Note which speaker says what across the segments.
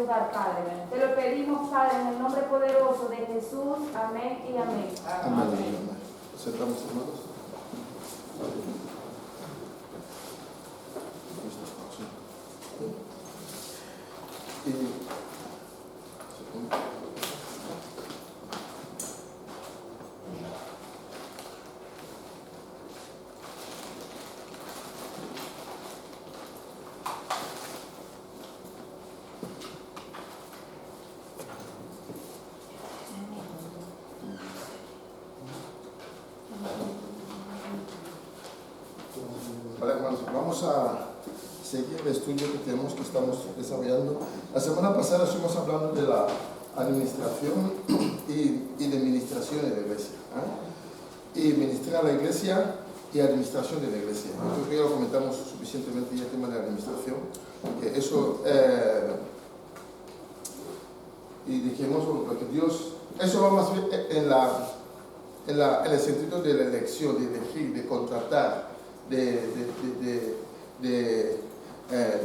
Speaker 1: lugar, Padre. Te lo pedimos, Padre, en el nombre poderoso de Jesús. Amén y amén.
Speaker 2: Amén. Amén. Sentamos, hermanos. Vale, hermanos, vamos a seguir el estudio que estamos desarrollando. La semana pasada estuvimos hablando de la administración y de administración de la iglesia. Y ministrar a la iglesia y administración de la iglesia. Yo creo que ya lo comentamos suficientemente ya el tema de la administración. Que eso, y dijimos que Dios, eso va más bien en el sentido de la elección, de elegir, de contratar, de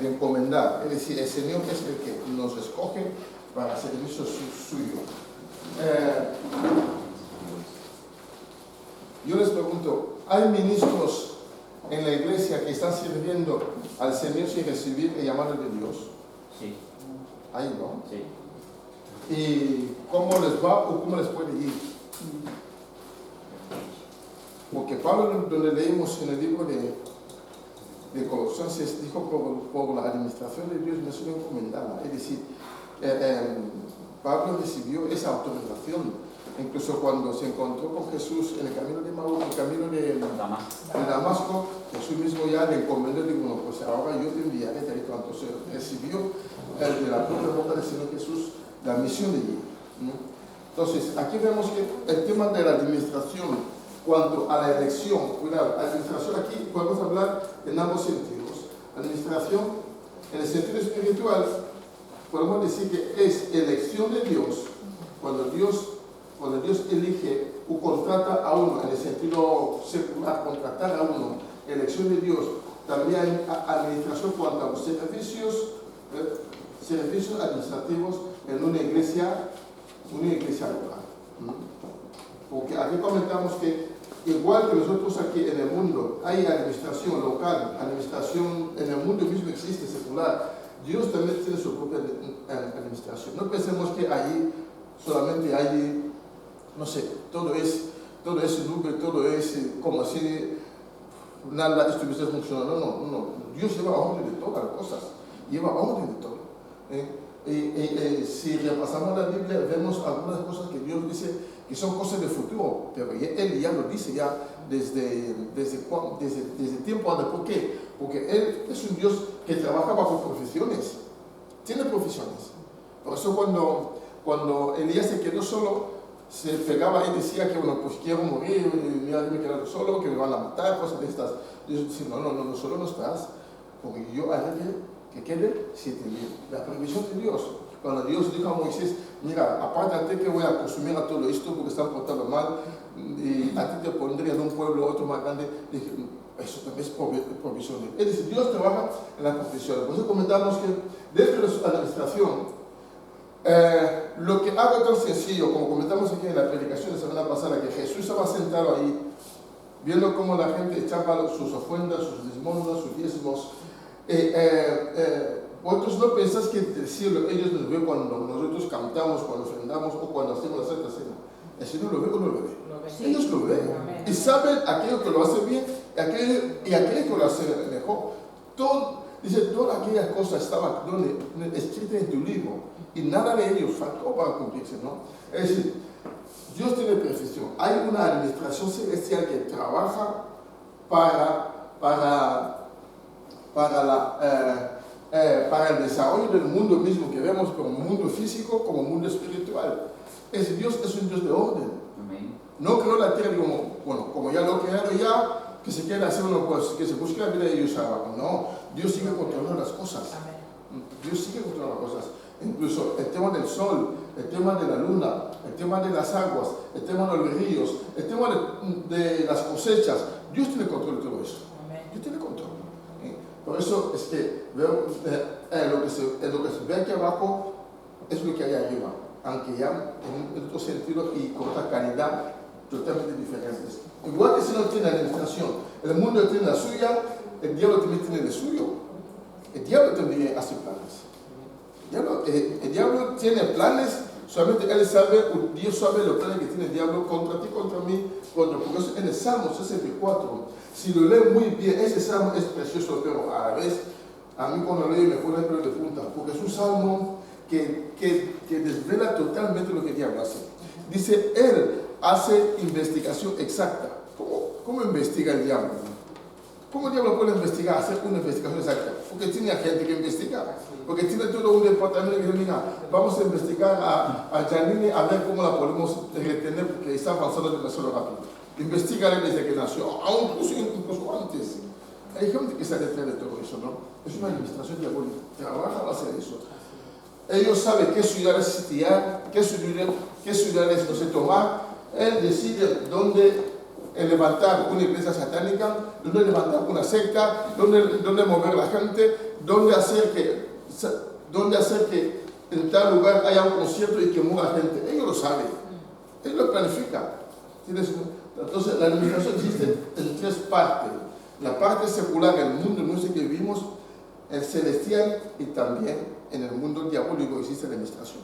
Speaker 2: encomendar. Es decir, el Señor es el que nos escoge para servicio suyo. Yo les pregunto, ¿hay ministros en la iglesia que están sirviendo al Señor sin recibir el llamado de Dios?
Speaker 3: Sí.
Speaker 2: ¿Hay, no?
Speaker 3: Sí.
Speaker 2: ¿Y cómo les va o cómo les puede ir? Porque Pablo, donde leímos en el libro de Colosenses, dijo por la administración de Dios no se lo encomendaba. Es decir, Pablo recibió esa autorización. Incluso cuando se encontró con Jesús en el camino de Maús, en el camino de Damasco, Jesús mismo ya le encomendó y dijo, bueno, pues ahora yo te enviaré. Entonces recibió de la propia boca del Señor Jesús la misión de ir. Entonces, aquí vemos que el tema de la administración, cuanto a la elección, cuidado, administración aquí podemos hablar en ambos sentidos. Administración, en el sentido espiritual, podemos decir que es elección de Dios, cuando Dios elige o contrata a uno, en el sentido secular, contratar a uno, elección de Dios. También hay administración cuanto a los servicios administrativos en una iglesia local. Porque aquí comentamos que igual que nosotros aquí en el mundo hay administración local, administración en el mundo mismo existe secular, Dios también tiene su propia administración. No pensemos que allí solamente hay, no sé, todo es nube, todo es como si nada estuviese funcionando. No. Dios lleva orden de todas las cosas, lleva orden de todo. Si repasamos la Biblia, vemos algunas cosas que Dios dice que son cosas del futuro, pero Él ya lo dice ya desde tiempo antes. ¿Por qué? Porque Él es un Dios que trabaja bajo profesiones, tiene profesiones. Por eso cuando Elías se quedó solo, se pegaba y decía que, bueno, pues quiero morir, mira, me he quedado solo, que me van a matar, cosas de estas. Dios dice, no, solo no estás, porque yo haré que quede 7.000. La previsión de Dios. Cuando Dios dijo a Moisés, mira, apártate que voy a consumir a todo esto porque están portando mal, y a ti te pondré de un pueblo a otro más grande, dije, eso también es provisión. Es decir, Dios trabaja en la profesión. Por eso comentamos que dentro de su administración, lo que haga tan sencillo, como comentamos aquí en la predicación de la semana pasada, que Jesús estaba sentado ahí, viendo cómo la gente echaba sus ofrendas, sus limosnas, sus diezmos. Vosotros no pensáis que el cielo ellos nos ven cuando nosotros cantamos, cuando ofrendamos o cuando hacemos la Santa Cena. ¿El Señor lo ve o no lo ve?
Speaker 1: Sí.
Speaker 2: Ellos lo ven.
Speaker 1: Amén.
Speaker 2: Y saben aquello que lo hace bien y aquello que lo hace mejor. Dice, todas aquellas cosas estaban escritas en tu libro y nada de ellos faltó para cumplirse, ¿no? Es decir, Dios tiene perfección. Hay una administración celestial que trabaja para el desarrollo del mundo mismo que vemos como mundo físico, como mundo espiritual. Dios es un Dios de orden.
Speaker 3: Amén.
Speaker 2: No creó la tierra como ya lo crearon ya, que se quiere hacer uno, pues que se busque la vida de ellos abajo. No, Dios sigue controlando las cosas. Dios sigue controlando las cosas. Incluso el tema del sol, el tema de la luna, el tema de las aguas, el tema de los ríos, el tema de las cosechas. Dios tiene control de todo eso. Dios tiene control. Por eso es que veo, lo que se ve aquí abajo es lo que hay arriba, aunque ya en otro sentido y con otra calidad totalmente diferentes. Igual que si no tiene administración, el mundo tiene la suya, el diablo también tiene el suyo. El diablo también hace planes. El diablo tiene planes, solamente él sabe, Dios sabe los planes que tiene el diablo contra ti, contra mí, contra. Por eso en el Salmo 64, si lo lee muy bien, ese salmo es precioso, pero a la vez, a mí cuando leo me pone el pelo de punta, porque es un salmo que desvela totalmente lo que el diablo hace. Dice, él hace investigación exacta. ¿Cómo investiga el diablo? ¿Cómo el diablo puede investigar, hacer una investigación exacta? Porque tiene gente que investigar. Porque tiene todo un departamento que dice, mira, vamos a investigar a Janine a ver cómo la podemos retener porque está avanzando demasiado rápido. Investígale desde que nació, incluso antes. Hay gente que está detrás de todo eso, ¿no? Es una administración diabólica. Trabaja a hacer eso. Ellos saben qué ciudades sitiar, qué ciudades no se tomar. Él decide dónde levantar una iglesia satánica, dónde levantar una secta, dónde mover la gente, dónde hacer que en tal lugar haya un concierto y que mueva gente. Ellos lo saben, ellos lo planifican. Entonces la administración existe en tres partes. La parte secular, el mundo en el que vivimos, el celestial y también en el mundo diabólico existe la administración.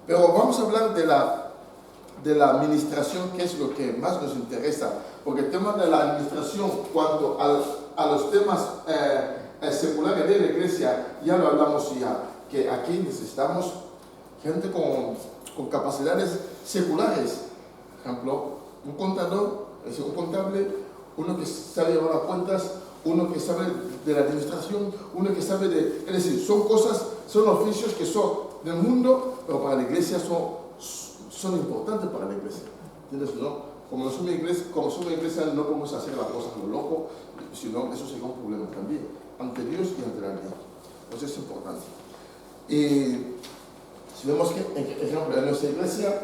Speaker 2: Pero vamos a hablar de la administración, que es lo que más nos interesa, porque el tema de la administración, cuando a los temas seculares de la iglesia, ya lo hablamos ya, que aquí necesitamos gente con capacidades seculares. Por ejemplo, un contador, es un contable, uno que sabe llevar cuentas, uno que sabe de la administración, uno que sabe es decir, son oficios que son del mundo, pero para la iglesia son importantes para la iglesia. ¿Entiendes? ¿No? Como somos una iglesia, no podemos hacer las cosas como loco, sino eso sería un problema también, ante Dios y ante la ley. Entonces es importante. Y si vemos que, por ejemplo, en nuestra iglesia,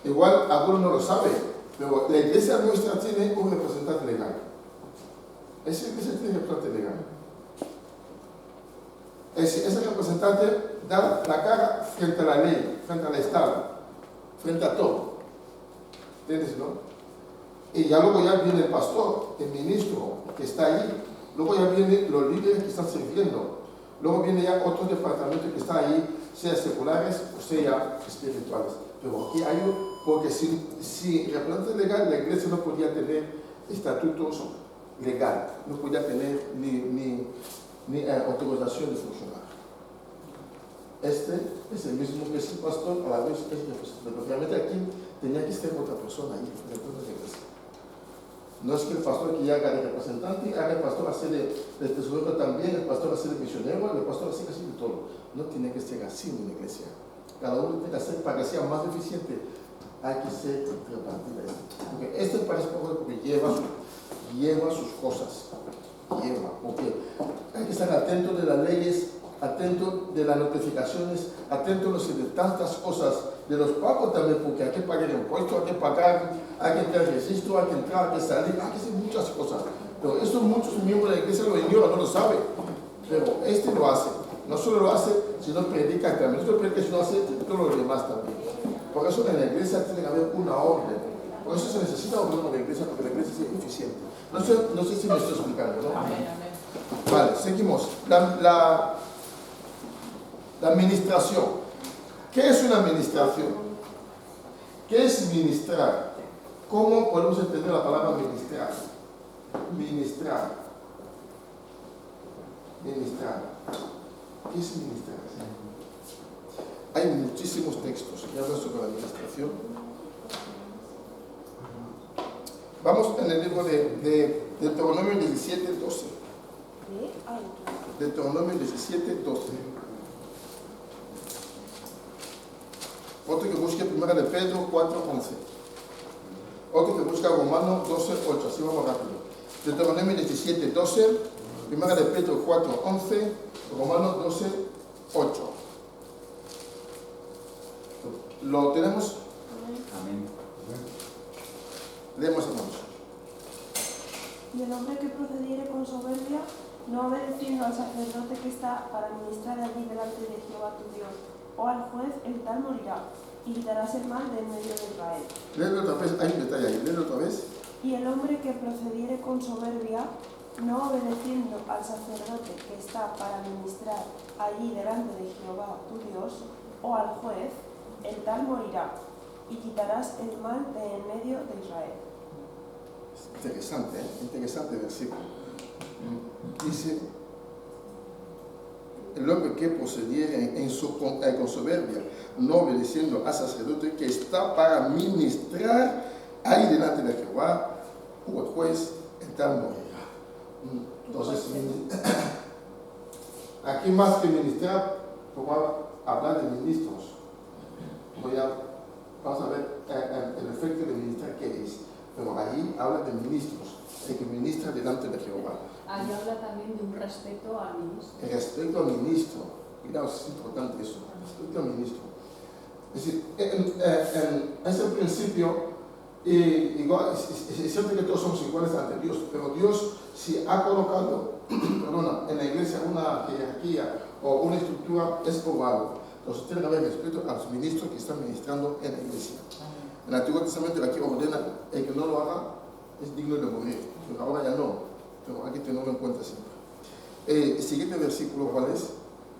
Speaker 2: igual algunos no lo saben, pero la iglesia nuestra tiene un representante legal. Esa iglesia tiene un representante legal. Ese representante da la cara frente a la ley, frente al Estado, frente a todo. ¿Entiendes, no? Y ya luego ya viene el pastor, el ministro que está ahí, luego ya vienen los líderes que están sirviendo, luego viene ya otros departamentos que están ahí, sea seculares o sea espirituales. Pero aquí hay porque si representante legal, la iglesia no podía tener estatutos legal, no podía tener ni autorización de funcionar. Este es el mismo que es el pastor, a la vez es el representante. Obviamente aquí tenía que estar otra persona ahí, dentro de la iglesia. No es que el pastor que ya haga de representante, haga el pastor hacer de tesorero también, el pastor hacer de misionero, el pastor hacer así de todo. No tiene que ser así en la iglesia. Cada uno tiene que hacer para que sea más eficiente. Hay que ser repartida. Porque este parece porque lleva sus cosas. Porque hay que estar atento de las leyes, atento de las notificaciones, atento no sé, de tantas cosas, de los pagos también, porque hay que pagar impuestos, hay que pagar, hay que entrar al registro, hay que entrar, hay que salir, hay que hacer muchas cosas. Pero eso muchos miembros de la iglesia lo ignoran, no lo saben. Pero este lo hace. No solo lo hace, sino predica también. No solo predica, sino hace todo lo demás también. Por eso en la iglesia tiene que haber una orden. Por eso se necesita un orden de la iglesia, porque la iglesia es eficiente. No sé si me estoy explicando, ¿no? Amén. Vale, seguimos. La administración. ¿Qué es una administración? ¿Qué es ministrar? ¿Cómo podemos entender la palabra ministrar? Ministrar. ¿Qué es ministrar? Hay muchísimos textos que hablan sobre la administración. Vamos en el libro de Deuteronomio 17, 12. Deuteronomio 17, 12. Otro que busque 1 de Pedro 4, 11. Otro que busca Romanos 12, 8. Así vamos rápido. Deuteronomio 17, 12. 1 de Pedro 4, 11. Romanos 12, 8. ¿Lo tenemos?
Speaker 3: Amén.
Speaker 2: Leemos, hermanos.
Speaker 4: Y el hombre que procediere con soberbia, no obedeciendo al sacerdote que está para ministrar allí delante de Jehová tu Dios, o al juez, el tal morirá, y quitarás el mal de en medio de Israel.
Speaker 2: Léelo otra vez, hay un detalle ahí, léelo otra vez.
Speaker 4: Y el hombre que procediere con soberbia, no obedeciendo al sacerdote que está para ministrar allí delante de Jehová tu Dios, o al juez, el tal morirá, y quitarás el mal de en medio de Israel.
Speaker 2: Interesante versículo. Dice, el hombre que procediere con soberbia, no obedeciendo al sacerdote que está para ministrar ahí delante de Jehová, o el juez, el tal morirá. Entonces, aquí más que ministrar, podemos hablar de ministros. Vamos a ver el efecto de ministrar qué es. Pero ahí habla de ministros, el que ministra delante de Jehová.
Speaker 3: Ahí habla también de un respeto al ministro.
Speaker 2: El respeto al ministro, cuidado, es importante eso, el respeto al ministro. Es decir, en ese principio, igual, es cierto que todos somos iguales ante Dios, pero Dios si ha colocado en la iglesia una jerarquía o una estructura, es por algo. Entonces tiene que haber respeto a los ministros que están ministrando en la iglesia. En el Antiguo Testamento aquí ordena, el que no lo haga es digno de morir, pero ahora ya no, pero hay que tenerlo en cuenta siempre. Siguiente versículo, ¿cuál es?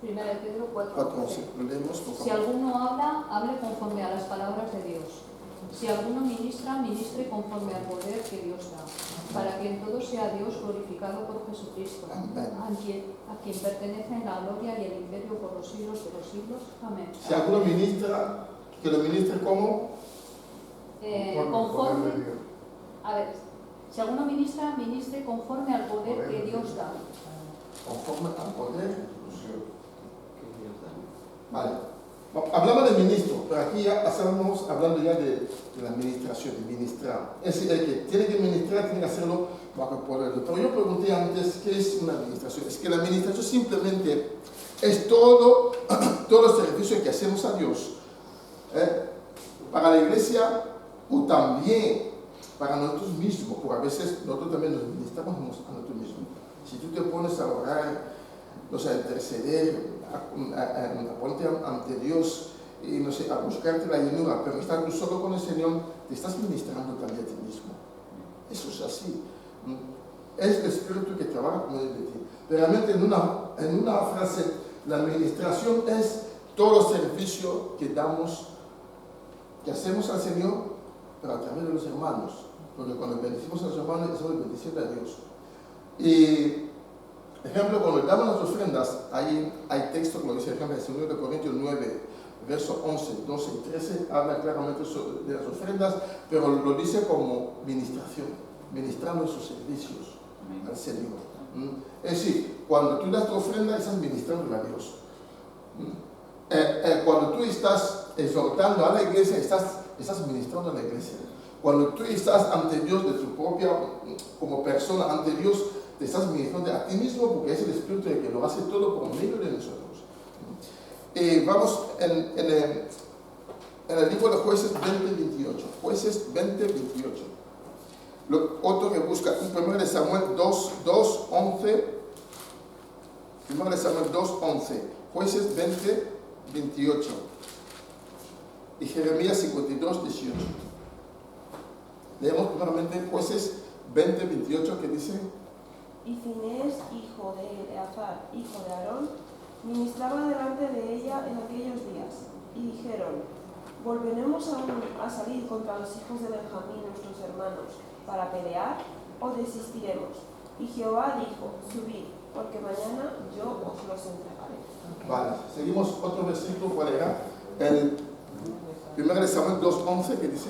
Speaker 3: 1 Pedro 4:11.
Speaker 2: 4:11, lo leemos, por favor.
Speaker 3: Si alguno habla, hable conforme a las palabras de Dios. Si alguno ministra, ministre conforme al poder que Dios da, para que en todo sea Dios glorificado por Jesucristo, a quien pertenecen la gloria y el imperio por los siglos de los siglos. Amén.
Speaker 2: Si alguno ministra, que lo ministre como
Speaker 3: Conforme, a ver, si alguno ministra, ministre conforme al poder que Dios da.
Speaker 2: conforme al poder. Vale. Hablamos de ministro, pero aquí ya estamos hablando ya de la administración, de ministrar. Es decir, el que tiene que ministrar tiene que hacerlo bajo el poder. Pero yo pregunté antes, ¿qué es una administración? Es que la administración simplemente es todos los servicios que hacemos a Dios. Para la iglesia o también para nosotros mismos, porque a veces nosotros también nos ministramos a nosotros mismos. Si tú te pones a orar, no sé, a interceder, a ponerte ante Dios y no sé, a buscarte la llenura, pero estar tú solo con el Señor, te estás ministrando también a ti mismo. Eso es así. Es el Espíritu que trabaja con él de ti. Realmente en una frase, la administración es todo el servicio que damos, que hacemos al Señor, pero a través de los hermanos. Porque cuando bendecimos a los hermanos, estamos bendiciendo a Dios. Y ejemplo, cuando damos las ofrendas, hay texto que lo dice, ejemplo, en 2 Corintios 9, versos 11, 12 y 13, habla claramente de las ofrendas, pero lo dice como ministración, ministrando sus servicios al Señor. Es decir, cuando tú das tu ofrenda, estás ministrando a Dios. Cuando tú estás exhortando a la iglesia, estás ministrando a la iglesia. Cuando tú estás ante Dios de tu propia, como persona ante Dios, te estás ministrando a ti mismo porque es el Espíritu el que lo hace todo por medio de nosotros. Vamos en el libro de Jueces 20:28. Jueces 20:28. Otro que busca, 1 Samuel 2:11. 1 Samuel 2:11. Jueces 20:28. Y Jeremías 52:18. Leemos primeramente Jueces 20:28 que dice:
Speaker 4: Y Finés, hijo de Eleazar, hijo de Aarón, ministraba delante de ella en aquellos días. Y dijeron: ¿volveremos aún a salir contra los hijos de Benjamín, nuestros hermanos, para pelear, o desistiremos? Y Jehová dijo: subid, porque mañana yo os los entregaré.
Speaker 2: Vale, seguimos otro versículo. ¿Cuál era? El 1 Samuel 2:11 que dice: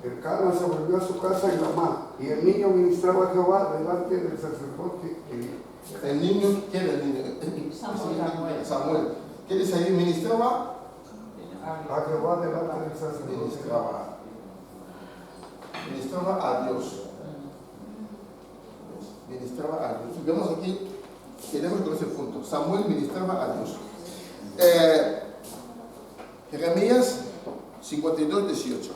Speaker 5: El Cana se volvió a su casa en Ramá, y el niño ministraba a Jehová delante del sacerdote Elí.
Speaker 2: El niño, ¿quién era el niño? Samuel. ¿Qué dice ahí? Ministraba
Speaker 5: A Jehová delante del sacerdote.
Speaker 2: Ministraba a Dios. Ministraba a Dios. Vemos aquí, queremos con ese punto. Samuel ministraba a Dios. Jeremías 52:18.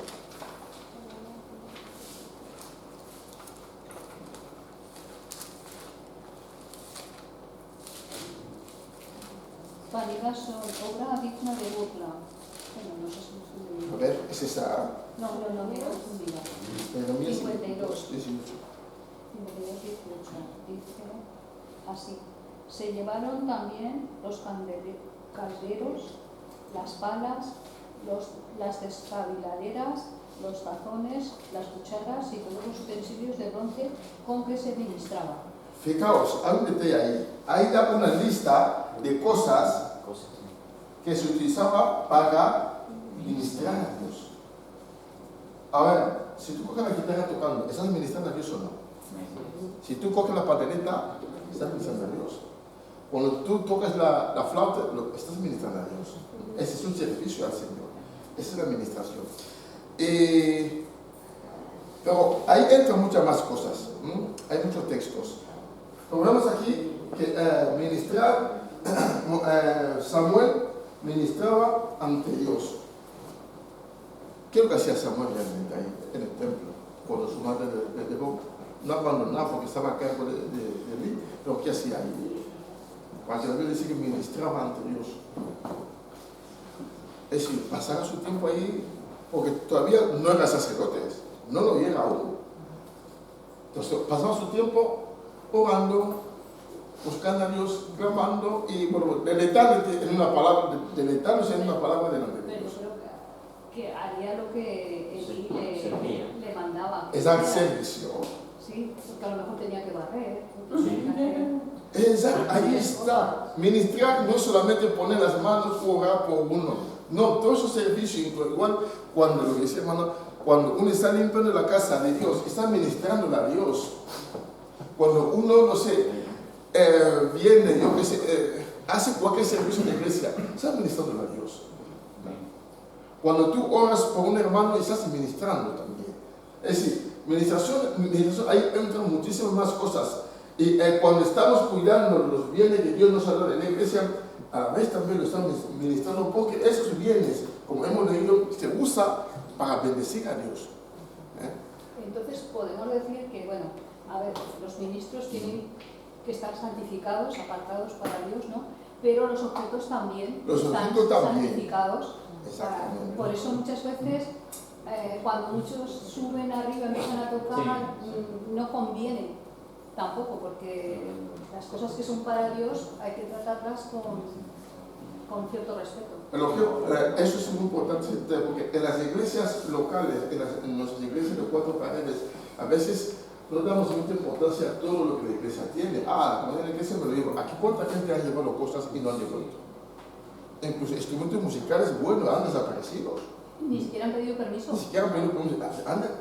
Speaker 3: Vanidad son, obra digna de sigla. Bueno, no sé si me estoy
Speaker 2: A
Speaker 3: leyendo.
Speaker 2: ver, es esa.
Speaker 3: No, me he confundido.
Speaker 2: 52, 18.
Speaker 3: 52-18. Dice así. Se llevaron también los calderos, las palas, las despabiladeras, los tazones, las cucharas y todos los utensilios de bronce con que se ministraba.
Speaker 2: Fijaos, hay un detalle ahí. Ahí da una lista de cosas que se utilizaba para ministrar a Dios. Ahora, si tú coges la guitarra tocando, ¿estás ministrando a Dios o no? Si tú coges la pandereta, estás ministrando a Dios. Cuando tú tocas la flauta, estás ministrando a Dios. Ese es un servicio al Señor. Esa es la administración. Pero ahí entran muchas más cosas. Hay muchos textos. Como vemos aquí, que Samuel ministraba ante Dios. ¿Qué es lo que hacía Samuel realmente ahí en el templo? Cuando su madre le dejó, no abandonaba porque estaba a cargo de él, pero ¿qué hacía ahí? Porque la Biblia dice que ministraba ante Dios. Es decir, pasaba su tiempo ahí, porque todavía no era sacerdote, no lo era aún. Entonces pasaba su tiempo orando, buscando a Dios, clamando y bueno, deleitándose en una palabra delante de
Speaker 3: Pero
Speaker 2: Dios.
Speaker 3: yo creo que haría lo que Elí le mandaba.
Speaker 2: Es al servicio.
Speaker 3: Sí, porque a lo mejor tenía que barrer.
Speaker 2: Exacto, ahí está. Ministrar no solamente poner las manos o orar por uno. No, todo ese servicio, igual cuando lo que decía hermano, cuando uno está limpiando la casa de Dios, está ministrándola a Dios. Cuando uno, no sé, viene, yo qué sé, hace cualquier servicio en la iglesia, está ministrándola a Dios. Cuando tú oras por un hermano, estás ministrando también. Es decir, ministración, ahí entran muchísimas más cosas. Y cuando estamos cuidando los bienes que Dios nos ha dado en la iglesia, a la vez también lo estamos ministrando porque esos bienes, como hemos leído, se usa para bendecir a Dios.
Speaker 3: Entonces podemos decir que, bueno, a ver, los ministros tienen que estar santificados, apartados para Dios, ¿no? Pero los objetos también están santificados.
Speaker 2: Exactamente.
Speaker 3: Por eso muchas veces cuando muchos suben arriba y empiezan a tocar, no conviene tampoco, porque las cosas que son para Dios hay que tratarlas con cierto respeto.
Speaker 2: Eso es muy importante, porque en las iglesias locales, en nuestras iglesias de 4 paredes, a veces no damos mucha importancia a todo lo que la iglesia tiene. Como en la iglesia me lo digo, aquí cuánta gente ha llevado cosas y no han devuelto. Incluso instrumentos musicales buenos han desaparecido.
Speaker 3: Ni siquiera han pedido permiso.
Speaker 2: Ni siquiera han pedido permiso,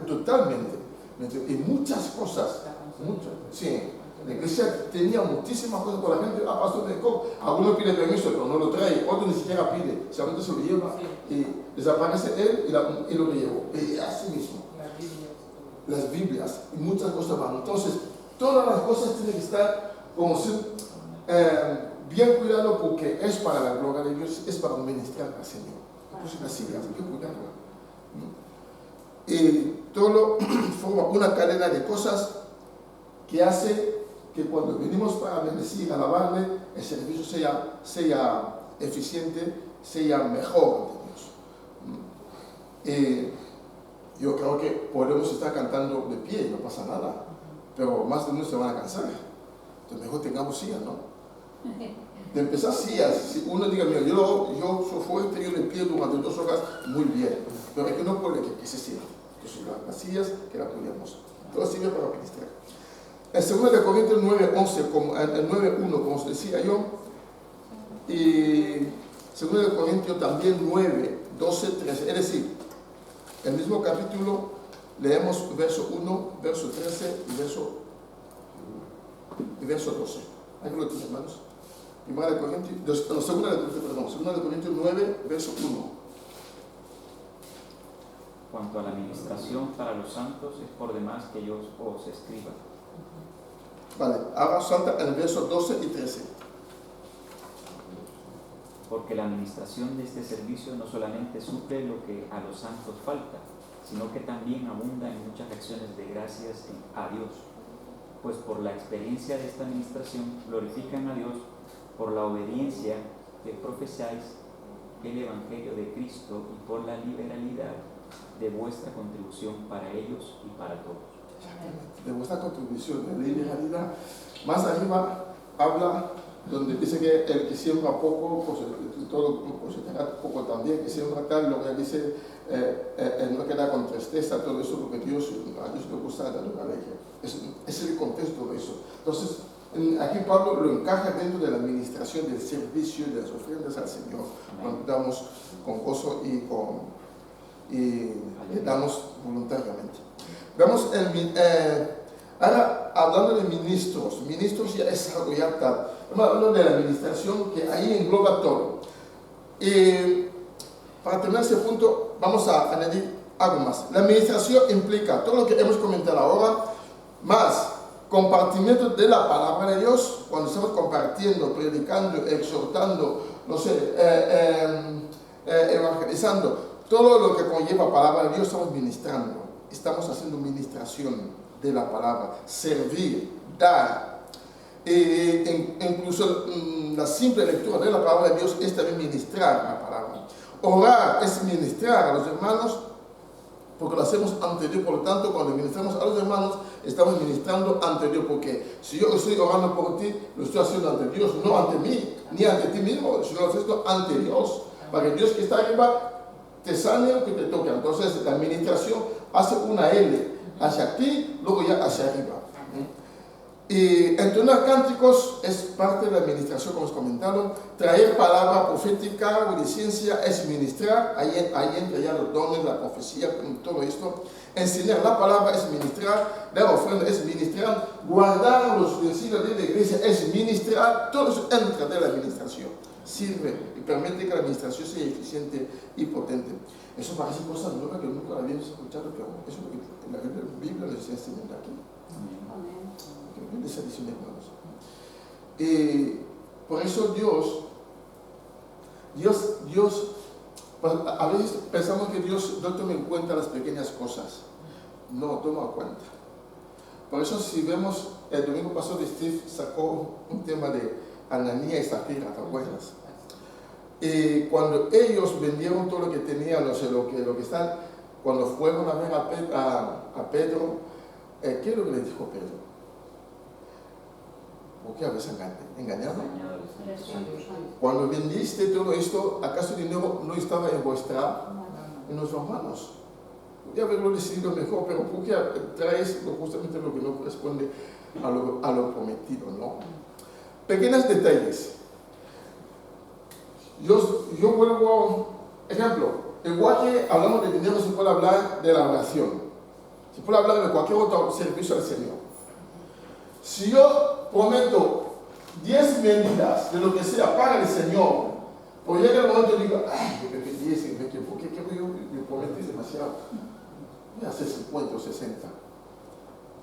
Speaker 2: totalmente. Y muchas cosas, muchas. Sí, la iglesia tenía muchísimas cosas por la gente. Pastor, alguno pide permiso, pero no lo trae, otro ni siquiera pide, solamente se lo lleva y desaparece él y lo llevó. Y así mismo. Las Biblias y muchas cosas más. Entonces, todas las cosas tienen que estar como si, bien cuidado porque es para la gloria de Dios, es para ministrar al Señor. Entonces, las sillas hay que cuidarla. Y todo forma una cadena de cosas que hace que cuando venimos para bendecir, alabarle, el servicio sea eficiente, sea mejor de Dios. Yo creo que podemos estar cantando de pie, no pasa nada, pero más de uno se van a cansar. Entonces mejor tengamos sillas, ¿no? De empezar sillas, si uno diga, mira, yo soy fuerte, yo de pie durante 2 horas, muy bien, pero es que no puede que se siga. Las sillas que la cuidemos. Todo sirve para ministrar. En 2 Corintios 9:11, 9:1, como os decía yo, y 2 Corintios también 9:12, 13, es decir, el mismo capítulo, leemos verso 1, verso 13 y verso 12. Ahí lo tienen, hermanos. 2 Corintios 9, verso 1.
Speaker 6: Cuanto a la administración para los santos, es por demás que yo os escriba.
Speaker 2: Vale, ahora salta en el verso 12 y 13.
Speaker 6: Porque la administración de este servicio no solamente suple lo que a los santos falta, sino que también abunda en muchas acciones de gracias a Dios. Pues por la experiencia de esta administración glorifican a Dios por la obediencia que profesáis el Evangelio de Cristo y por la liberalidad de vuestra contribución para ellos y para todos.
Speaker 2: De vuestra contribución, de liberalidad. Más arriba habla donde dice que el que siembra poco, pues todo cosechará poco también, que siembra tal, lo que dice, no queda con tristeza, todo eso, porque a Dios le gusta dar una alegría. Es el contexto de eso. Entonces, aquí Pablo lo encaja dentro de la administración del servicio de las ofrendas al Señor, cuando damos con gozo y le damos voluntariamente. Vamos, ahora hablando de ministros ya es algo ya tal. Hablando de la administración, que ahí engloba todo. Para terminar ese punto, vamos a añadir algo más. La administración implica todo lo que hemos comentado ahora, más compartimiento de la palabra de Dios, cuando estamos compartiendo, predicando, exhortando, no sé, evangelizando, todo lo que conlleva palabra de Dios, estamos ministrando, estamos haciendo ministración de la palabra, servir, dar. Incluso la simple lectura de la palabra de Dios es también ministrar la palabra. Orar es ministrar a los hermanos, porque lo hacemos ante Dios. Por lo tanto, cuando ministramos a los hermanos, estamos ministrando ante Dios, porque si yo estoy orando por ti, lo estoy haciendo ante Dios, no ante mí, ni ante ti mismo, sino lo estoy haciendo ante Dios, para que Dios que está arriba te sane o que te toque. Entonces, la administración hace una L hacia ti, luego ya hacia arriba. Y entonar cánticos es parte de la administración, como os comentaron. Traer palabra profética o de ciencia es ministrar. Ahí entra ya los dones, la profecía, todo esto. Enseñar la palabra es ministrar. Dar ofrenda es ministrar. Guardar los utensilios de la iglesia es ministrar. Todo eso entra de la administración. Sirve y permite que la administración sea eficiente y potente. Eso parece cosas nuevas que nunca habíamos escuchado, pero eso es lo que la Biblia nos está enseñando aquí. De esa edición, hermanos. Por eso Dios, pues, a veces pensamos que Dios no toma en cuenta las pequeñas cosas. No, toma en cuenta. Por eso, si vemos, el domingo pasado Steve sacó un tema de Ananías y Zafira, ¿te acuerdas? Cuando ellos vendieron todo lo que tenían, no sé, lo que están, cuando fueron a ver a Pedro, ¿qué es lo que le dijo Pedro? ¿Por qué habéis engañado? Cuando vendiste todo esto, ¿acaso el dinero no estaba en nuestras manos? Podría haberlo decidido mejor, pero ¿por qué traes justamente lo que no corresponde a lo prometido, no? Pequeños detalles. Yo vuelvo, ejemplo, igual que hablamos de dinero, se puede hablar de la oración, se puede hablar de cualquier otro servicio al Señor. Si yo prometo 10 medidas de lo que sea para el Señor, pues llega el momento y digo, ay, yo me pedí 10, ¿por qué yo prometí demasiado? Voy a hacer 50 o 60.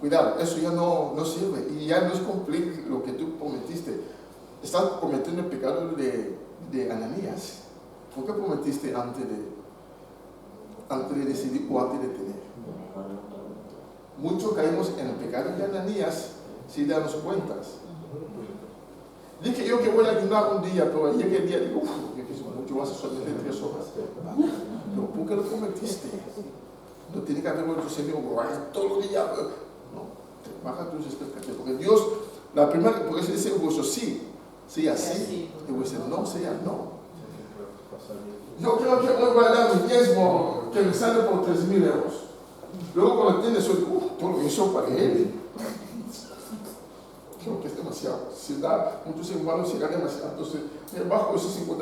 Speaker 2: Cuidado, eso ya no sirve y ya no es cumplir lo que tú prometiste. Estás cometiendo el pecado de Ananías. ¿Por qué prometiste antes de decidir o antes de tener? Muchos caímos en el pecado de Ananías sin darnos cuentas. Dije yo que voy a ayunar un día, pero ayer que el día digo, que es mucho más, solamente 3 horas. Pero ¿por qué lo prometiste? No tiene que haber vuelto Señor, todos los días. No, baja tus expectativas. Porque Dios, la primera, porque se dice vuestro sí, sea sí, y vuestro no, sea no. Yo creo que hoy voy a dar mi diezmo que me sale por 3,000 euros. Luego cuando tienes hoy, todo lo que hizo para él. Creo que es demasiado. Si da muchos hermanos, si gana demasiado, entonces bajo ese 50%.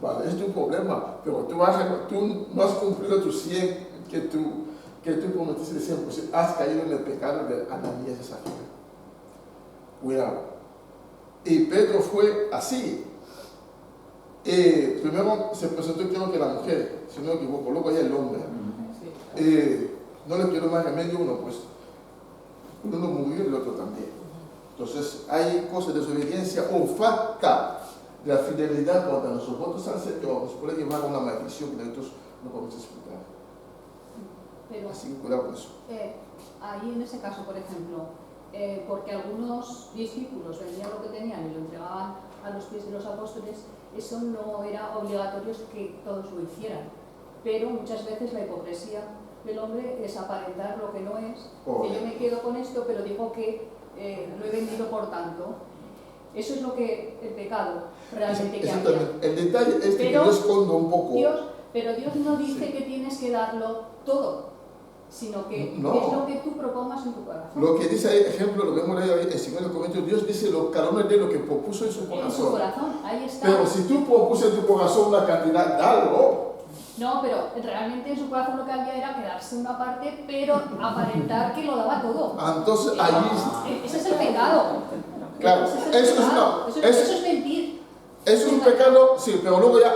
Speaker 2: Vale, es tu problema, pero tú no has cumplido tu 100 que tú prometiste de 100%. Has caído en el pecado de Ananías y Zafira. Cuidado. Y Pedro fue así. Primero se presentó, creo que la mujer, si no me equivoco, luego ya el hombre. No le quiero más remedio, uno murió y el otro también. Entonces hay cosas de desobediencia o falta de la fidelidad cuando nuestros votos al Señor nos puede llevar a una maldición que nosotros no podemos explicar.
Speaker 3: Pero,
Speaker 2: así que cuidado con eso.
Speaker 3: Ahí en ese caso, por ejemplo, porque algunos discípulos vendían lo que tenían y lo entregaban a los pies de los apóstoles, eso no era obligatorio que todos lo hicieran. Pero muchas veces la hipocresía del hombre es aparentar lo que no es, que yo me quedo con esto, pero digo que lo he vendido por tanto. Eso es lo que el pecado realmente que había.
Speaker 2: El detalle es que Dios esconde un poco.
Speaker 3: Pero Dios no dice que tienes que darlo todo, sino que es lo que tú propongas en tu corazón.
Speaker 2: Lo que dice ahí, ejemplo, lo vemos ahí en 2 Corintios, Dios dice cada uno de lo que propuso en su corazón.
Speaker 3: En su corazón, ahí está.
Speaker 2: Pero si tú propuse en tu corazón una cantidad, dalo.
Speaker 3: No, pero realmente en su corazón lo que había era quedarse una parte, pero aparentar que lo daba todo.
Speaker 2: Entonces ahí...
Speaker 3: Ese es el pecado.
Speaker 2: Claro,
Speaker 3: Eso es mentir.
Speaker 2: Eso es un pecado, sí, pero luego ya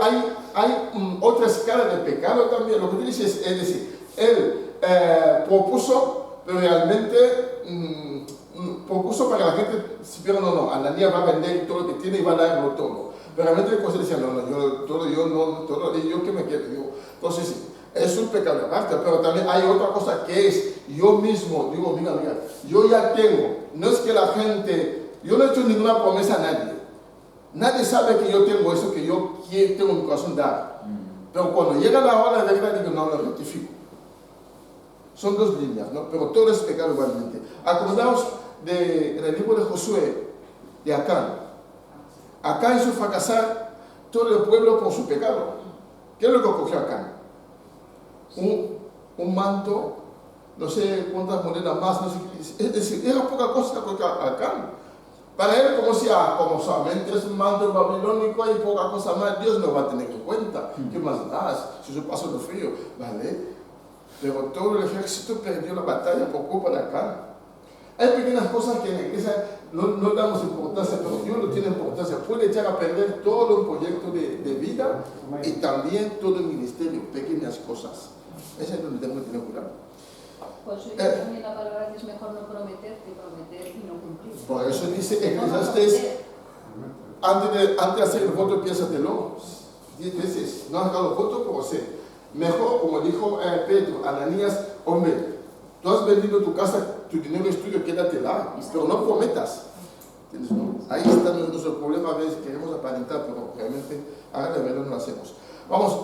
Speaker 2: hay otra escala de pecado también. Lo que tú dices es decir, él propuso, pero realmente propuso para que la gente, pero no, Ananías va a vender todo lo que tiene y va a darlo todo. Pero realmente el decía, no, yo que me quedo. Entonces sí, es un pecado aparte, pero también hay otra cosa que es, yo mismo, digo, mira, yo ya tengo, no es que la gente, yo no he hecho ninguna promesa a nadie. Nadie sabe que yo tengo eso que yo tengo en mi corazón dar. Pero cuando llega la hora de verdad, digo, no, lo rectifico. Son dos líneas, ¿no? Pero todo es pecado igualmente. Acordaos del libro de Josué, de Acán. Acán hizo fracasar todo el pueblo por su pecado. ¿Qué es lo que cogió Acán? Un manto, no sé cuántas monedas más, no sé, es decir, era poca cosa lo que Acán. Para él, como solamente es un manto babilónico y poca cosa más, Dios no va a tener en cuenta. ¿Qué más das? Si yo paso de frío, ¿vale? Pero todo el ejército perdió la batalla por culpa de Acán. Hay pequeñas cosas que en la iglesia no damos importancia, pero Dios no tiene importancia. Puede echar a perder todo un proyecto de vida y también todo el ministerio, pequeñas cosas. Eso es donde tenemos que tener cuidado.
Speaker 3: Por eso dice también la palabra que es mejor no prometer que prometer y no cumplir.
Speaker 2: Por eso dice Eclesiastes, antes de hacer el voto, piénsatelo 10 veces. No has dado voto, pero sé. Mejor, como dijo Pedro, Ananías, hombre, tú has vendido tu casa, tu dinero es tuyo, quédatela, pero no prometas. ¿No? Ahí está nuestro problema, a veces queremos aparentar, pero realmente ahora de verdad no lo hacemos. Vamos,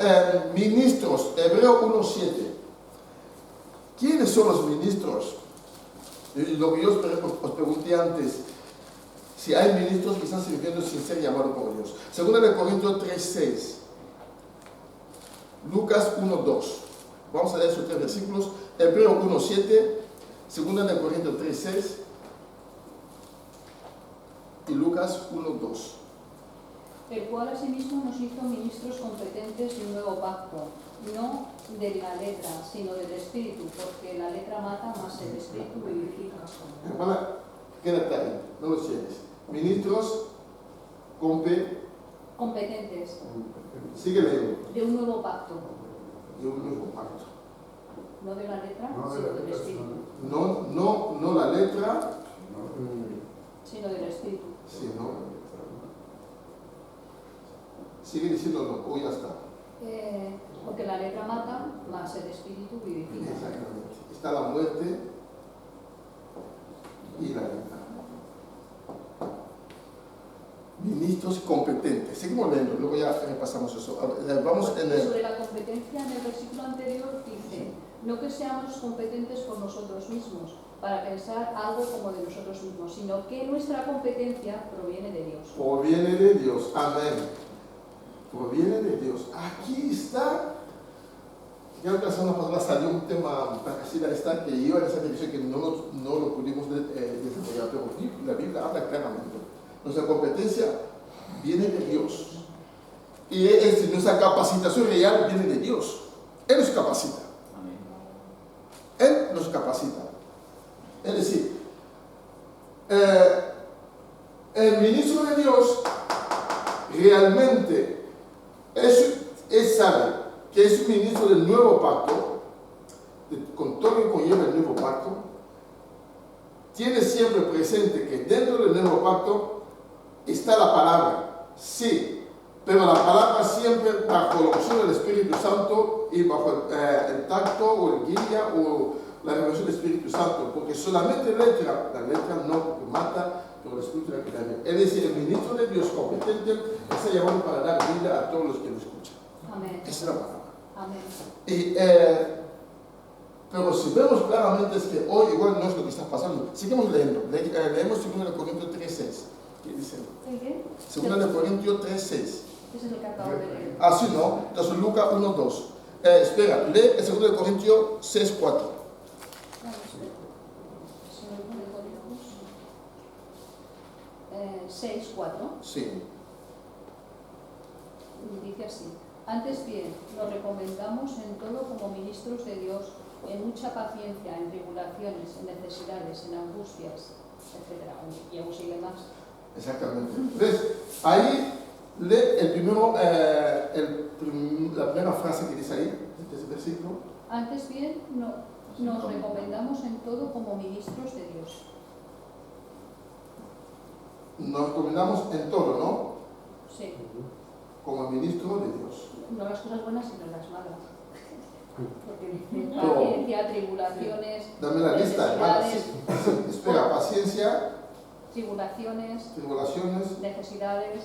Speaker 2: ministros, Hebreo 1:7. ¿Quiénes son los ministros? Lo que yo os pregunté antes, si hay ministros que están sirviendo sin ser llamados por Dios. Segunda de Corintios 3:6. Lucas 1:2. Vamos a leer esos 3 versículos. Hebreo 1:7, segunda de Corintios 3:6 y Lucas 1:2.
Speaker 3: El cual asimismo nos hizo ministros competentes de un nuevo pacto, no de la letra, sino del espíritu, porque la letra mata, mas el espíritu vivifica.
Speaker 2: Hermana, quédate ahí, no lo tienes. Ministros
Speaker 3: competentes.
Speaker 2: Sigue leyendo.
Speaker 3: De un nuevo pacto.
Speaker 2: De un nuevo pacto.
Speaker 3: No de la letra,
Speaker 5: No de
Speaker 3: sino
Speaker 5: la
Speaker 3: del
Speaker 5: letra,
Speaker 3: espíritu.
Speaker 2: No la letra,
Speaker 3: Sino del espíritu.
Speaker 2: sino. Sigue diciendo no, o ya está.
Speaker 3: Porque la letra mata, más el espíritu vivifica.
Speaker 2: Exactamente. Está la muerte y la letra. Ministros competentes. Seguimos leyendo, luego ya repasamos eso. Vamos en el...
Speaker 3: Sobre la competencia, en el versículo anterior dice, no que seamos competentes por nosotros mismos, para pensar algo como de nosotros mismos, sino que nuestra competencia proviene de Dios.
Speaker 2: Proviene de Dios. Amén. Proviene de Dios. Aquí está. Creo que la semana pasada salió un tema parecido a esta que iba en esa dirección que no lo pudimos desarrollar, pero la Biblia habla claramente. Nuestra competencia viene de Dios. Y nuestra capacitación real viene de Dios. Él nos capacita. Él nos capacita. Es decir, el ministro de Dios realmente sabe que es un ministro del nuevo pacto, con todo lo que conlleva el nuevo pacto, tiene siempre presente que dentro del nuevo pacto está la palabra, sí, pero la palabra siempre bajo la opción del Espíritu Santo y bajo el tacto o el guía o la revelación del Espíritu Santo, porque solamente la letra no, porque mata, pero el Espíritu le queda bien. Es decir, el ministro de Dios competente está llamado para dar vida a todos los que lo escuchan.
Speaker 3: Amén.
Speaker 2: Esa es la palabra.
Speaker 3: Amén.
Speaker 2: Y, pero si vemos claramente es que hoy igual no es lo que está pasando. Seguimos leyendo. Leemos 2 Corintios 3:6. ¿Qué dice?
Speaker 3: ¿El qué?
Speaker 2: 2 Corintios 3:6.
Speaker 3: Ese es el que acabo de leer.
Speaker 2: Así no. Entonces Lucas 1:2. Espera, lee el 2 Corintios 6:4.
Speaker 3: 6:4.
Speaker 2: Sí.
Speaker 3: Dice así: antes bien, nos recomendamos en todo como ministros de Dios, en mucha paciencia, en tribulaciones, en necesidades, en angustias, etc. Y aún sigue más.
Speaker 2: Exactamente. ¿Ves? Ahí lee el primero, la primera frase que dice ahí, de ese versículo.
Speaker 3: Antes bien, nos recomendamos en todo como ministros de Dios.
Speaker 2: Nos recomendamos en todo, ¿no?
Speaker 3: Sí.
Speaker 2: Como ministro de Dios.
Speaker 3: No las cosas buenas, sino las malas. Porque dice
Speaker 2: No.
Speaker 3: paciencia, tribulaciones,
Speaker 2: Dame la lista, hermano.
Speaker 3: necesidades,
Speaker 2: Sí. Espera, paciencia,
Speaker 3: tribulaciones,
Speaker 2: tribulaciones,
Speaker 3: necesidades,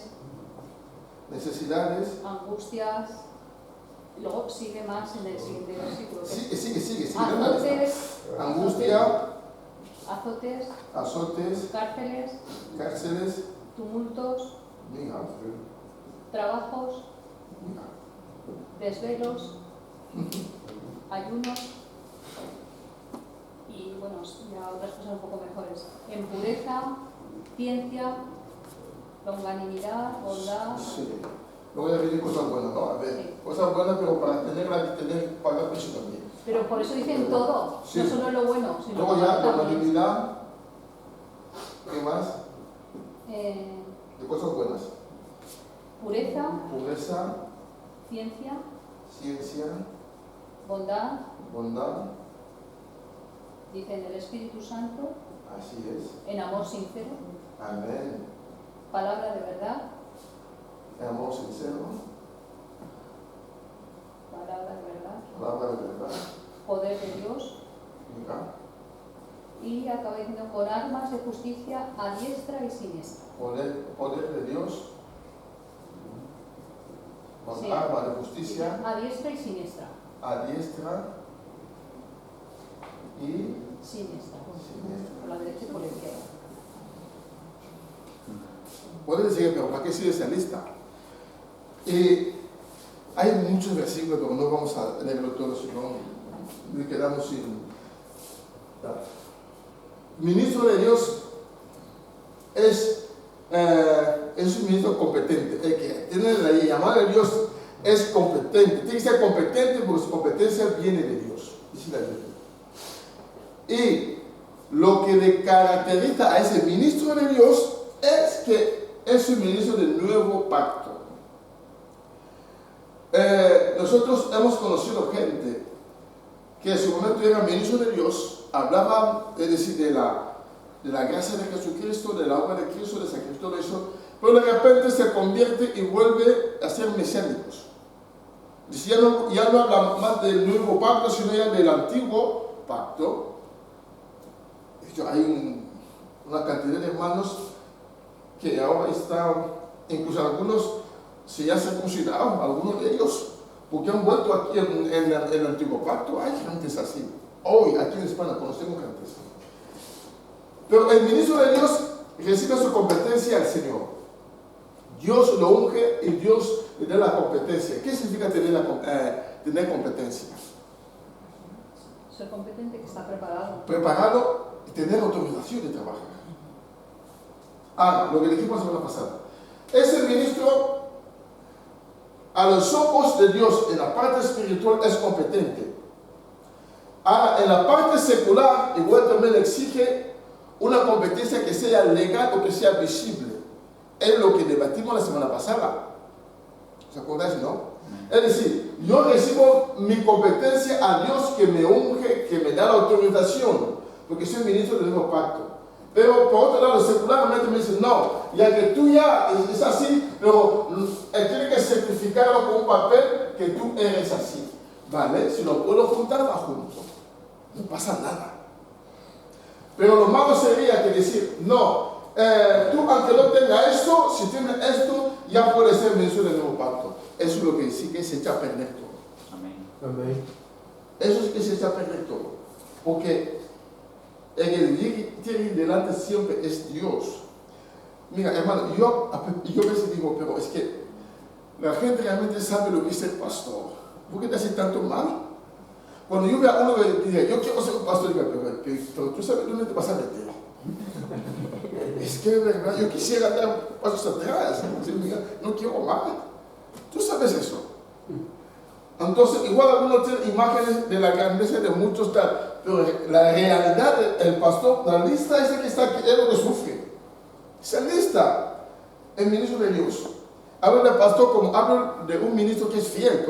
Speaker 2: necesidades.
Speaker 3: angustias. Luego sigue más en el siguiente versículo. que
Speaker 2: Sigue. Dame la lista.
Speaker 3: azotes,
Speaker 2: Angustia,
Speaker 3: azotes,
Speaker 2: azotes,
Speaker 3: cárceles,
Speaker 2: cárceles.
Speaker 3: tumultos,
Speaker 2: Mira,
Speaker 3: trabajos,
Speaker 2: mira.
Speaker 3: desvelos, ayunos y bueno, ya otras cosas un poco mejores. En pureza, ciencia, longanimidad, bondad.
Speaker 2: Sí. Luego ya vienen cosas buenas, ¿no? A ver,
Speaker 3: Sí.
Speaker 2: cosas buenas, pero para tenerla, tener pagar precio también.
Speaker 3: Pero por eso dicen todo,
Speaker 2: Sí.
Speaker 3: no solo lo bueno, sino
Speaker 2: Luego
Speaker 3: lo
Speaker 2: ya,
Speaker 3: malo
Speaker 2: la
Speaker 3: también.
Speaker 2: longanimidad. ¿Qué más?
Speaker 3: Eh,
Speaker 2: De cosas buenas.
Speaker 3: pureza,
Speaker 2: Pureza,
Speaker 3: ciencia,
Speaker 2: ciencia,
Speaker 3: bondad,
Speaker 2: bondad.
Speaker 3: dicen el Espíritu Santo,
Speaker 2: Así es.
Speaker 3: en amor sincero,
Speaker 2: Amén.
Speaker 3: palabra de verdad,
Speaker 2: Amor sincero,
Speaker 3: palabra de verdad,
Speaker 2: palabra de verdad.
Speaker 3: poder de Dios,
Speaker 2: Mira,
Speaker 3: y acaba diciendo con armas de justicia a diestra y siniestra.
Speaker 2: poder de Dios. Con
Speaker 3: Sí.
Speaker 2: arma de justicia,
Speaker 3: A diestra y siniestra.
Speaker 2: a diestra y
Speaker 3: Siniestra.
Speaker 2: siniestra.
Speaker 3: Por la derecha y por la izquierda.
Speaker 2: Puedes decir, pero ¿para qué sigue esa lista? Hay muchos versículos, pero no vamos a leerlo todo, sino nos quedamos sin. Ministro de Dios es un ministro competente. El que tiene la llamada de Dios es competente. Tiene que ser competente porque su competencia viene de Dios. Dice la Biblia. Y lo que le caracteriza a ese ministro de Dios es que es un ministro del nuevo pacto. Nosotros hemos conocido gente que en su momento era ministro de Dios, hablaba, es decir, de la gracia de Jesucristo, de la obra de Cristo, de sacrificio, todo eso, pero de repente se convierte y vuelve a ser mesiánicos. Dice, ya no habla más del nuevo pacto, sino ya del antiguo pacto. Hay una cantidad de hermanos que ahora están, incluso algunos se ya circuncidaron, algunos de ellos, porque han vuelto aquí en el antiguo pacto. Hay gentes así. Hoy, aquí en España, conocemos gentes. Pero el ministro de Dios recibe su competencia al Señor. Dios lo unge y Dios le da la competencia. ¿Qué significa tener competencia?
Speaker 3: Ser competente, que está preparado.
Speaker 2: Preparado y tener autorización de trabajar. Lo que dijimos la semana pasada. Ese ministro, a los ojos de Dios, en la parte espiritual es competente. En la parte secular, igual también exige una competencia que sea legal o que sea visible. Es lo que debatimos la semana pasada. ¿Se acordáis, no? Es decir, yo recibo mi competencia a Dios que me unge, que me da la autorización, porque soy ministro del nuevo pacto. Pero por otro lado, secularmente me dicen, no, ya que tú ya es así, pero él tiene que certificarlo con un papel que tú eres así. ¿Vale? Si lo puedo juntar, va junto. No pasa nada. Pero lo malo sería que decir, no, tú aunque no tengas esto, si tienes esto, ya puedes ser ministro del nuevo pacto. Eso es lo que sí que se echa a perder todo.
Speaker 6: Amén.
Speaker 2: Eso sí que se echa a perder todo. Porque el que tiene delante siempre es Dios. Mira, hermano, yo a veces digo, pero es que la gente realmente sabe lo que es el pastor. ¿Por qué te hace tanto mal? Cuando yo veo a uno que dice, yo quiero ser un pastor, digo, pero tú sabes dónde te vas a meter. Es que de verdad yo quisiera dar pasos atrás. No quiero más. Tú sabes eso. Entonces, igual algunos tienen imágenes de la grandeza de muchos, tal, pero la realidad del pastor, la lista es el que está aquí, es lo que sufre. Esa lista, el ministro de Dios. Hablo del pastor como hablo de un ministro que es fiel,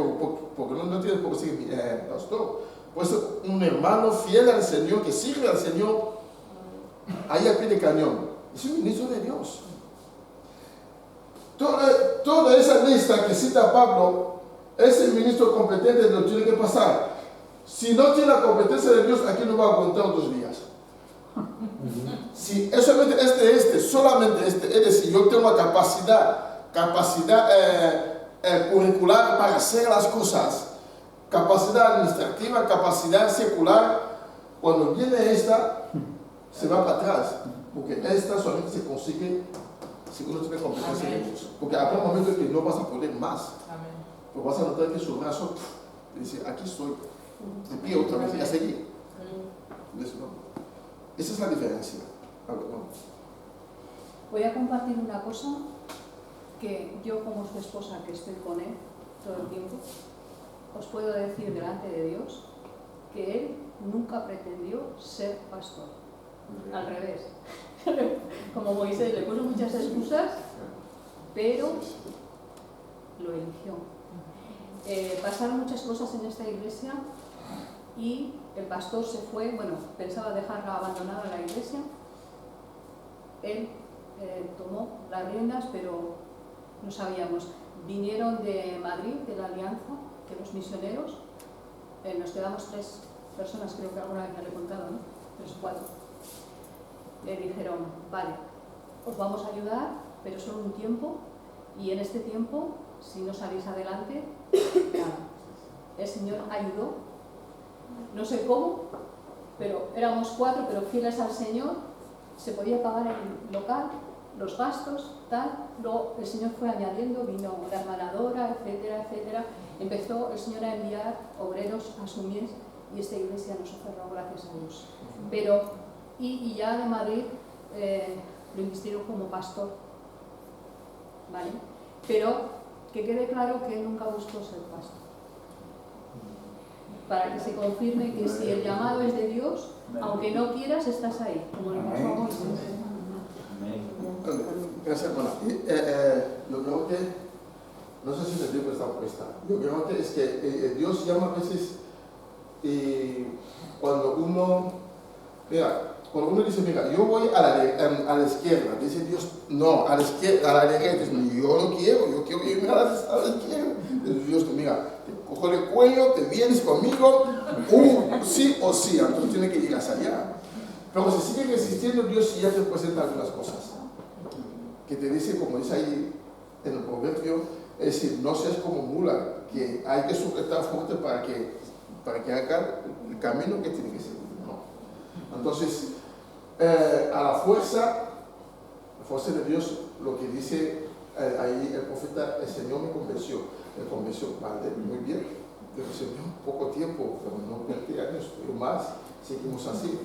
Speaker 2: porque no tiene por qué ser pastor. Pues un hermano fiel al Señor, que sirve al Señor ahí al pie de cañón. Es un ministro de Dios. Toda esa lista que cita Pablo, ese ministro competente lo tiene que pasar. Si no tiene la competencia de Dios, aquí no va a aguantar 2 días. Si es solamente solamente es decir, yo tengo la capacidad curricular para hacer las cosas, capacidad administrativa, capacidad secular, cuando viene esta, se va para atrás, porque esta solamente se consigue si uno tiene competencia de Dios. Porque habrá un momento en que no vas a poder más. Pero vas a notar que su brazo dice, aquí estoy, de pie otra vez y a seguir. Esa es la diferencia.
Speaker 3: Voy a compartir una cosa que yo como su esposa, que estoy con él todo el tiempo, os puedo decir delante de Dios que él nunca pretendió ser pastor. Al revés. Como Moisés le puso muchas excusas, pero lo eligió. Pasaron muchas cosas en esta iglesia y el pastor se fue, bueno, pensaba dejarla abandonada la iglesia. Él tomó las riendas, pero no sabíamos. Vinieron de Madrid, de la Alianza, que los misioneros, nos quedamos 3 personas, creo que alguna vez me lo he contado, ¿no? 3 o 4. Le dijeron, vale, os vamos a ayudar, pero solo un tiempo, y en este tiempo, si no salís adelante, nada. El Señor ayudó, no sé cómo, pero éramos 4, pero fieles al Señor, se podía pagar el local, los gastos, tal. Luego el Señor fue añadiendo, vino la hermanadora, etcétera, etcétera. Empezó el Señor a enviar obreros a su mies y esta iglesia nos cerró, gracias a Dios. Pero, y ya de Madrid lo invistieron como pastor, ¿vale? Pero que quede claro que él nunca buscó ser pastor. Para que se confirme que si el llamado es de Dios, aunque no quieras, estás ahí, como le pasó a Moisés.
Speaker 2: Gracias, hermana. Yo creo que, no sé si me digo esta apuesta, yo creo que es que Dios llama a veces cuando uno, mira, cuando uno dice, mira, yo voy a la izquierda, dice Dios, no, a la izquierda, a la derecha, dice, yo no quiero, yo quiero irme a la izquierda. Dios, mira, te cojo el cuello, te vienes conmigo, sí o sí, entonces tiene que ir hacia allá. Pero si sigue existiendo, Dios ya te presenta algunas cosas. Que te dice, como dice ahí en el proverbio, es decir, no seas como mula, que hay que sujetar fuerte para que haga el camino que tiene que ser. ¿No? Entonces, a la fuerza de Dios, lo que dice ahí el profeta, el Señor me convenció. Me convenció, vale, muy bien, pero Señor, poco tiempo, pero no 20 años, pero más, seguimos así.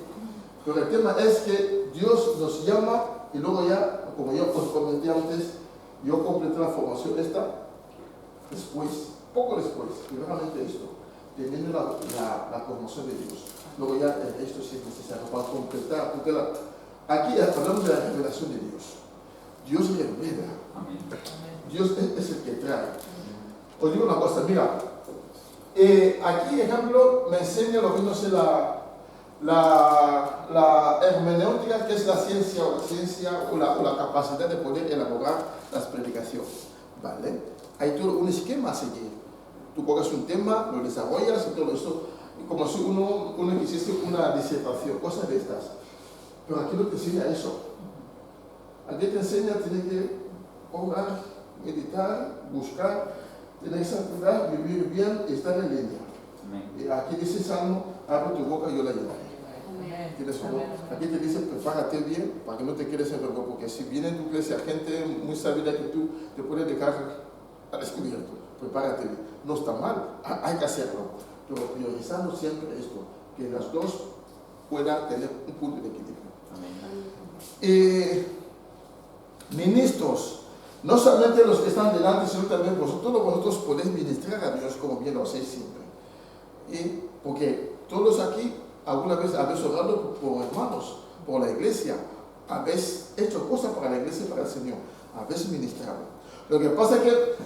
Speaker 2: Pero el tema es que Dios nos llama y luego ya, como yo os comenté antes, yo completé la formación después, poco después, primeramente esto, teniendo la formación de Dios. Luego ya esto sí es necesario para completar, porque aquí hablamos de la revelación de Dios. Dios revela. Dios es el que trae. Os digo una cosa, mira, aquí, ejemplo, me enseña lo que no sé la hermenéutica, que es la ciencia o la capacidad de poder elaborar las predicaciones, ¿vale? Hay todo un esquema a seguir. Tú coges un tema, lo desarrollas y todo eso, como si uno quisiese una disertación, cosas de estas. Pero aquí no te enseña eso. Aquí te enseña, tienes que orar, meditar, buscar, tener santidad, vivir bien y estar en línea. Y aquí dice Salmo, abre tu boca y yo la llenaré. ¿Tienes o no? Aquí te dice, prepárate bien para que no te quedes en vergüenza, porque si viene en tu iglesia gente muy sabida que tú, te puede dejar al descubierto. Prepárate bien. No está mal, hay que hacerlo, pero priorizando siempre esto, que las dos puedan tener un punto de equilibrio. Ministros, no solamente los que están delante, sino también vosotros podéis ministrar a Dios como bien lo hacéis siempre. Porque todos aquí alguna vez habéis orado por hermanos, por la iglesia, habéis hecho cosas para la iglesia y para el Señor, habéis ministrado. Lo que pasa es que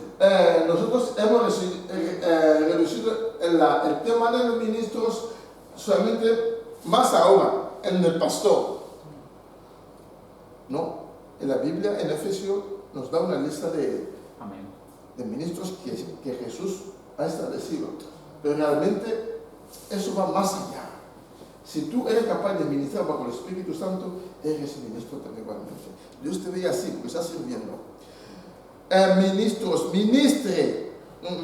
Speaker 2: nosotros hemos reducido el tema de los ministros solamente más ahora en el pastor. No, en la Biblia, en Efesios, nos da una lista de ministros que Jesús ha establecido. Pero realmente eso va más allá. Si tú eres capaz de ministrar bajo el Espíritu Santo, eres ministro también igualmente. Dios te ve así, porque estás sirviendo. Ministros, ministre. 1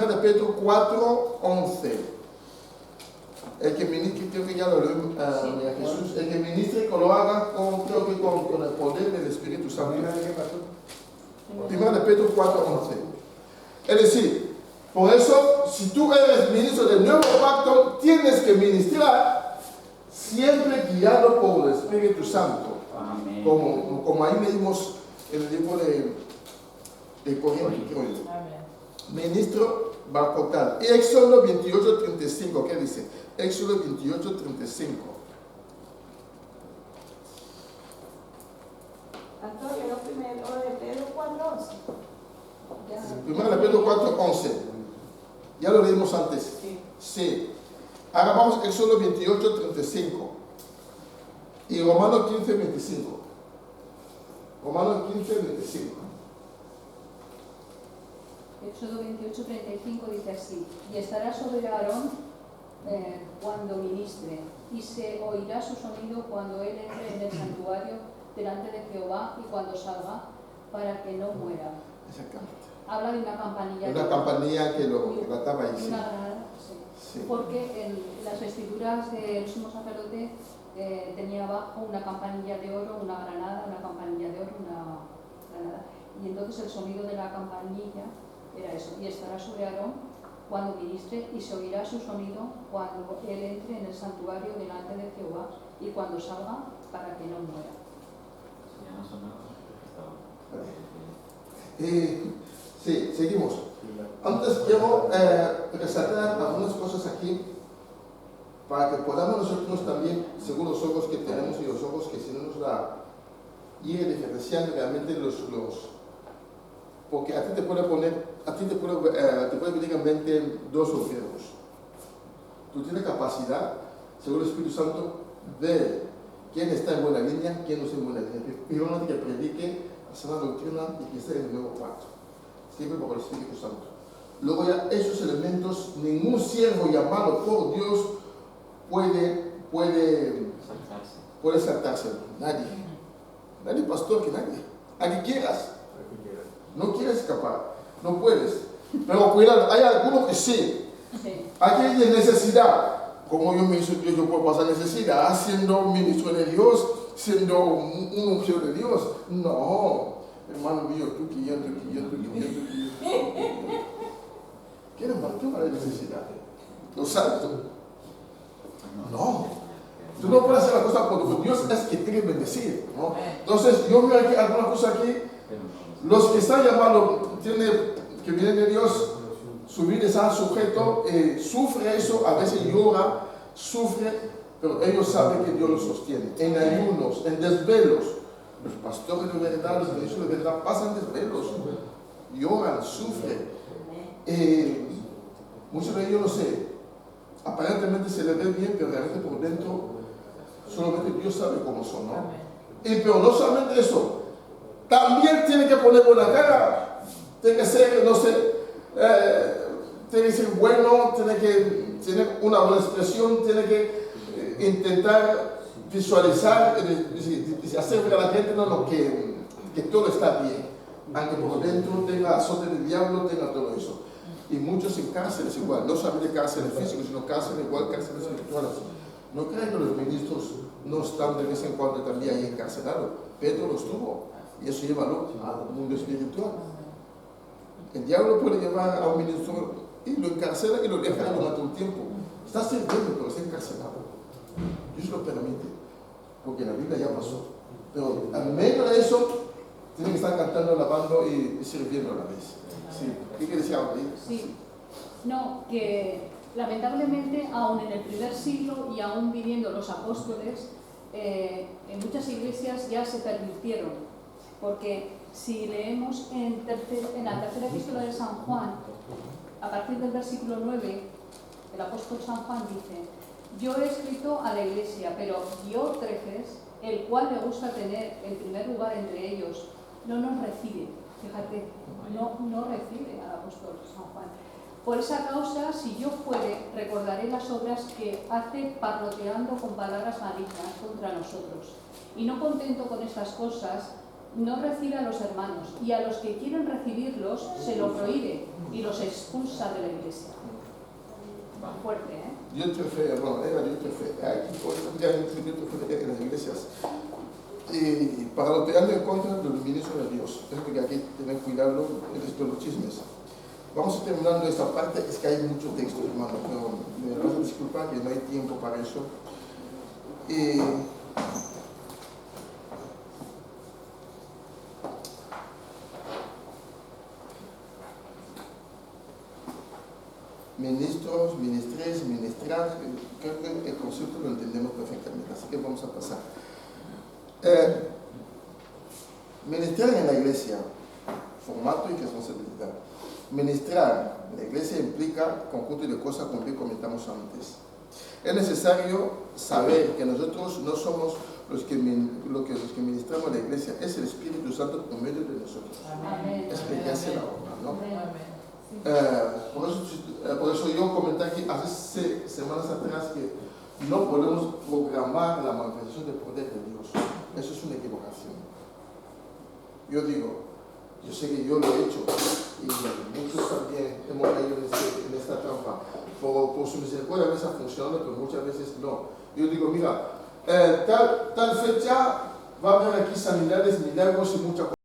Speaker 2: de Pedro 4:11. El que ministre, creo que ya lo leí Jesús, el que ministre que lo haga con el poder del Espíritu Santo. 1 de Pedro 4:11. Es decir, por eso, si tú eres ministro del nuevo pacto, tienes que ministrar siempre guiado por el Espíritu Santo.
Speaker 6: Amén.
Speaker 2: Como ahí leímos en el libro de Corintios. Ministro Barcotal. Y Éxodo 28:35, ¿qué dice? Éxodo 28:35.
Speaker 1: Antonio, lo primero de Pedro 4:11.
Speaker 2: Primero de Pedro 4:11. Ya lo leímos antes. Sí. Ahora vamos a Éxodo 28:35. Y Romanos 15:25. Romanos 15:25.
Speaker 3: Éxodo 28:35 dice así: y estará sobre Aarón cuando ministre, y se oirá su sonido cuando él entre en el santuario delante de Jehová y cuando salga, para que no muera.
Speaker 2: Exactamente.
Speaker 3: Habla de una campanilla.
Speaker 2: Una campanilla que lo trataba ahí.
Speaker 3: Una granada, sí.
Speaker 2: Sí.
Speaker 3: Porque en las vestiduras del sumo sacerdote tenía abajo una campanilla de oro, una granada, una campanilla de oro, una granada. Y entonces el sonido de la campanilla era eso. Y estará sobre Aarón cuando ministre, y se oirá su sonido cuando él entre en el santuario delante de Jehová y cuando salga, para que no muera.
Speaker 2: Sí, seguimos. Antes quiero resaltar algunas cosas aquí para que podamos nosotros también, según los ojos que tenemos y los ojos que si no nos da, ir diferenciando realmente los porque a ti te puede venir en mente dos ofertos. Tú tienes capacidad, según el Espíritu Santo, ver quién está en buena línea, quién no está en buena línea. Primero que predique, hacer la doctrina y que esté en el nuevo pacto. Siempre por el Espíritu Santo. Luego ya esos elementos, ningún siervo llamado por Dios puede saltarse. Nadie pastor, que nadie. A que quieras. No quieres escapar, no puedes. Pero cuidado, hay algunos que sí. Aquí hay necesidad. Como yo puedo pasar necesidad, siendo ministro de Dios, siendo un ungido de Dios. No, hermano mío, tú quillando. ¿Quieres marcar la necesidad? Lo salto. No. Tú no puedes hacer la cosa porque Dios es que tiene que bendecir, ¿no? Entonces, yo veo aquí alguna cosa aquí. Los que están llamados, que vienen de Dios, su vida está sujeto, sufre eso, a veces llora, sufre, pero ellos saben que Dios los sostiene. En ayunos, en desvelos. Los pastores de verdad, los ministros de verdad pasan desvelos, lloran, sufren. Muchos de ellos, no sé, aparentemente se les ve bien, pero realmente por dentro, solamente Dios sabe cómo son, ¿no? Pero no solamente eso. También tiene que poner buena cara, tiene que ser, no sé, tiene que ser bueno, tiene que tener una buena expresión, tiene que intentar visualizar, hacer ver a la gente no, que todo está bien, aunque por dentro tenga azote del diablo, tenga todo eso. Y muchos en cárceles igual, no solamente cárceles físicos, sino cárceles igual, cárceles espirituales. No crean que los ministros no están de vez en cuando también ahí encarcelados. Pedro los tuvo, y eso llévalo al mundo espiritual. El diablo puede llevar a un ministro y lo encarcela y lo deja durante un tiempo. Está sirviendo, pero está encarcelado. Dios lo permite, porque la Biblia ya pasó. Pero al menos de eso, tienen que estar cantando, alabando y sirviendo a la vez. Sí. ¿Qué quiere decir ahora?
Speaker 3: Sí. No, que lamentablemente, aún en el primer siglo y aún viviendo los apóstoles, en muchas iglesias ya se permitieron, porque si leemos en la tercera epístola de San Juan, a partir del versículo 9, el apóstol San Juan dice: yo he escrito a la iglesia, pero Diótrefes, el cual me gusta tener el primer lugar entre ellos, no nos recibe. Fíjate, no recibe al apóstol San Juan. Por esa causa, si yo fuere, recordaré las obras que hace parloteando con palabras malignas contra nosotros. Y no contento con estas cosas, no recibe a los hermanos, y a los que quieren recibirlos se lo prohíbe y los expulsa de la iglesia. Fuerte, ¿eh?
Speaker 2: Diótrefe, bueno, era Diótrefe. Aquí ya hay Diótrefe en las iglesias. Y parloteando en contra del ministro de Dios. Eso que aquí tienen cuidado de los chismes. Vamos terminando esta parte, es que hay mucho texto, hermano, pero me vas a disculpar que no hay tiempo para eso. Ministros, ministres, ministrar, creo que el concepto lo entendemos perfectamente, así que vamos a pasar. Ministrar en la iglesia, formato y responsabilidad. Ministrar en la iglesia implica conjunto de cosas como bien comentamos antes. Es necesario saber que nosotros no somos los que ministramos en la iglesia, es el Espíritu Santo por medio de nosotros.
Speaker 3: Amén.
Speaker 2: Es que hace la obra, ¿no?
Speaker 3: Amén.
Speaker 2: Por eso yo comenté aquí hace semanas atrás que no podemos programar la manifestación del poder de Dios. Eso es una equivocación. Yo digo, yo sé que yo lo he hecho y muchos también hemos caído en esta trampa. Por su misericordia a veces ha funcionado, pero muchas veces no. Yo digo, mira, tal fecha va a haber aquí sanidades, milagros y muchas cosas.